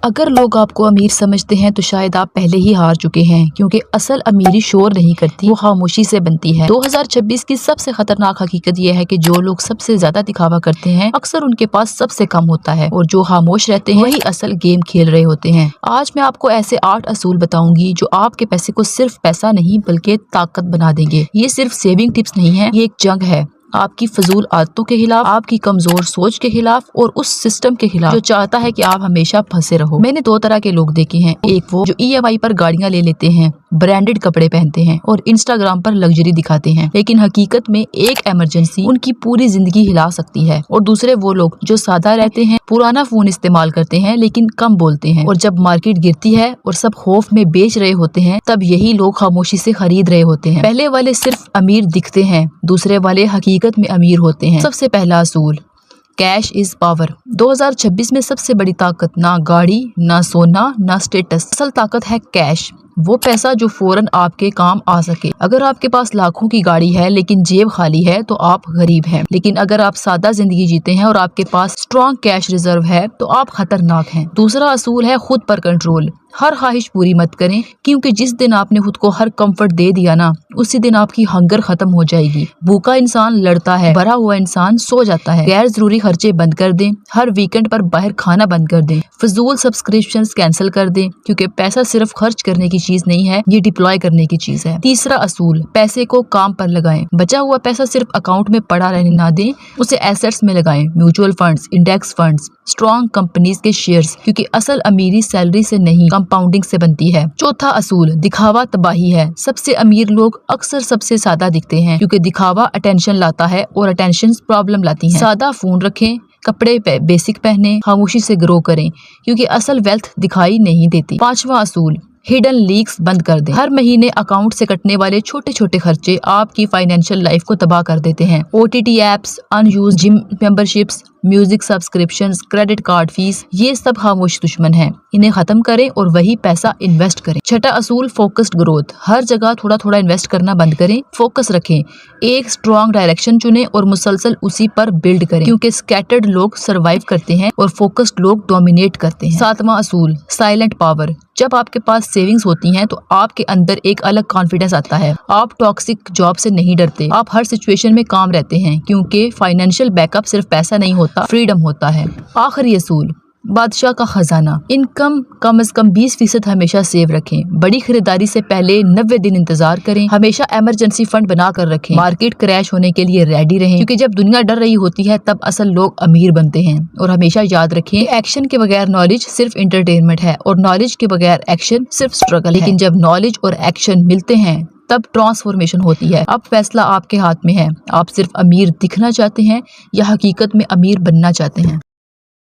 अगर लोग आपको अमीर समझते हैं तो शायद आप पहले ही हार चुके हैं, क्योंकि असल अमीरी शोर नहीं करती, वो खामोशी से बनती है। 2026 की सबसे खतरनाक हकीकत यह है कि जो लोग सबसे ज्यादा दिखावा करते हैं अक्सर उनके पास सबसे कम होता है, और जो खामोश रहते हैं वही असल गेम खेल रहे होते हैं। आज मैं आपको ऐसे 8 असूल बताऊंगी जो आपके पैसे को सिर्फ पैसा नहीं बल्कि ताकत बना देंगे। ये सिर्फ सेविंग टिप्स नहीं है, ये एक जंग है आपकी फजूल आदतों के खिलाफ, आपकी कमजोर सोच के खिलाफ और उस सिस्टम के खिलाफ जो चाहता है कि आप हमेशा फंसे रहो। मैंने 2 तरह के लोग देखे हैं, एक वो जो EMI पर गाड़ियां ले लेते हैं, ब्रांडेड कपड़े पहनते हैं और इंस्टाग्राम पर लग्जरी दिखाते हैं, लेकिन हकीकत में एक इमरजेंसी उनकी पूरी जिंदगी हिला सकती है। और दूसरे वो लोग जो सादा रहते हैं, पुराना फोन इस्तेमाल करते हैं लेकिन कम बोलते हैं, और जब मार्केट गिरती है और सब खौफ में बेच रहे होते हैं तब यही लोग खामोशी से खरीद रहे होते हैं। पहले वाले सिर्फ अमीर दिखते हैं, दूसरे वाले हकीकत में अमीर होते हैं। सबसे पहला असूल, कैश इज पावर। 2026 में सबसे बड़ी ताकत ना गाड़ी, ना सोना, ना स्टेटस, असल ताकत है कैश। वो पैसा जो फौरन आपके काम आ सके। अगर आपके पास लाखों की गाड़ी है लेकिन जेब खाली है तो आप गरीब हैं, लेकिन अगर आप सादा जिंदगी जीते हैं और आपके पास स्ट्रॉन्ग कैश रिजर्व है तो आप खतरनाक हैं। दूसरा असूल है खुद पर कंट्रोल। हर ख्वाहिश पूरी मत करें, क्योंकि जिस दिन आपने खुद को हर कंफर्ट दे दिया ना, उसी दिन आपकी हंगर खत्म हो जाएगी। भूखा इंसान लड़ता है, भरा हुआ इंसान सो जाता है। गैर जरूरी खर्चे बंद कर दें, हर वीकेंड पर बाहर खाना बंद कर दें, फजूल सब्सक्रिप्शंस कैंसिल कर दें, क्योंकि पैसा सिर्फ खर्च करने की चीज नहीं है, ये डिप्लॉय करने की चीज है। तीसरा असूल, पैसे को काम पर लगाएं। बचा हुआ पैसा सिर्फ अकाउंट में पड़ा रहने ना दें, उसे एसेट्स में लगाएं, mutual funds, index funds, strong companies के शेयर्स, क्योंकि असल अमीरी सैलरी से नहीं कंपाउंडिंग से बनती है। चौथा असूल, दिखावा तबाही है। सबसे अमीर लोग अक्सर सबसे सादा दिखते हैं, क्योंकि दिखावा अटेंशन लाता है और अटेंशन प्रॉब्लम लाती है। सादा फोन रखें, कपड़े बेसिक पहने, खामोशी से ग्रो करें, क्योंकि असल वेल्थ दिखाई नहीं देती। पांचवा असूल, हिडन लीक्स बंद कर दें। हर महीने अकाउंट से कटने वाले छोटे छोटे खर्चे आपकी फाइनेंशियल लाइफ को तबाह कर देते हैं। OTT apps, unused gym memberships, music subscriptions, credit card fees, ये सब खामोश दुश्मन हैं। इन्हें खत्म करें और वही पैसा इन्वेस्ट करें। छठा असूल, फोकस्ड ग्रोथ। हर जगह थोड़ा थोड़ा इन्वेस्ट करना बंद करें, फोकस रखें, एक स्ट्रॉन्ग डायरेक्शन चुनें और मुसलसल उसी पर बिल्ड करें, क्योंकि स्कैटर्ड लोग सर्वाइव करते हैं और फोकस्ड लोग डोमिनेट करते हैं। सातवां असूल, साइलेंट पावर। जब आपके पास सेविंग्स होती हैं तो आपके अंदर एक अलग कॉन्फिडेंस आता है। आप टॉक्सिक जॉब से नहीं डरते, आप हर सिचुएशन में काम रहते हैं, क्योंकि फाइनेंशियल बैकअप सिर्फ पैसा नहीं होता, फ्रीडम होता है। आखिरी असूल, बादशाह का खजाना। इनकम कम से कम 20% हमेशा सेव रखें। बड़ी खरीदारी से पहले 90 दिन इंतजार करें। हमेशा इमरजेंसी फंड बना कर रखें। मार्केट क्रैश होने के लिए रेडी रहें, क्योंकि जब दुनिया डर रही होती है तब असल लोग अमीर बनते हैं। और हमेशा याद रखें, एक्शन के बगैर नॉलेज सिर्फ इंटरटेनमेंट है और नॉलेज के बगैर एक्शन सिर्फ स्ट्रगल है। लेकिन जब नॉलेज और एक्शन मिलते हैं तब ट्रांसफॉर्मेशन होती है। अब फैसला आपके हाथ में है, आप सिर्फ अमीर दिखना चाहते हैं या हकीकत में अमीर बनना चाहते हैं।